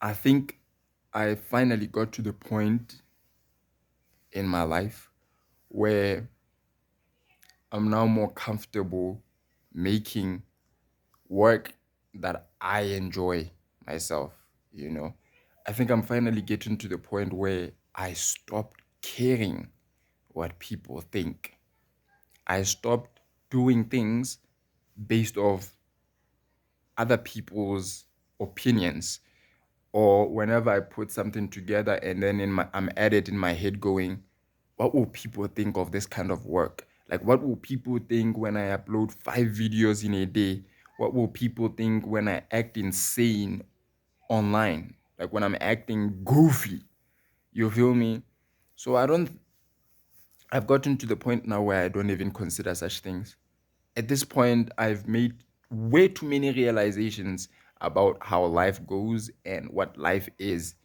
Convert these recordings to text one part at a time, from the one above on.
I think I finally got to the point in my life where I'm now more comfortable making work that I enjoy myself, you know. I think I'm finally getting to the point where I stopped caring what people think. I stopped doing things based off other people's opinions, or whenever I put something together and then I'm at it in my head going, what will people think of this kind of work? Like, what will people think when I upload 5 videos in a day? What will people think when I act insane online? Like when I'm acting goofy, you feel me? So I've gotten to the point now where I don't even consider such things. At this point, I've made way too many realizations about how life goes and what life is.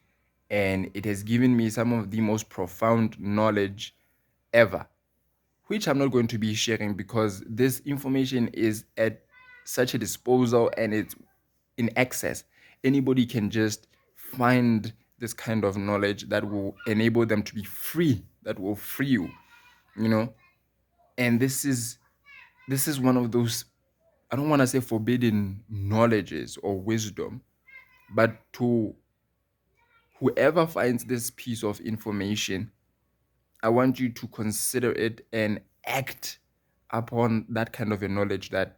And it has given me some of the most profound knowledge ever, which I'm not going to be sharing because this information is at such a disposal and it's in access. Anybody can just find this kind of knowledge that will enable them to be free, that will free you, you know? And this is one of those, I don't want to say forbidden knowledges or wisdom, but to whoever finds this piece of information, I want you to consider it and act upon that kind of a knowledge that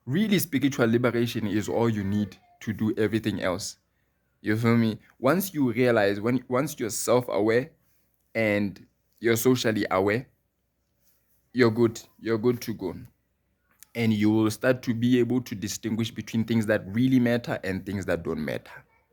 really spiritual liberation is all you need to do everything else. You feel me? Once you realize, once you're self-aware and you're socially aware, you're good. You're good to go. And you will start to be able to distinguish between things that really matter and things that don't matter.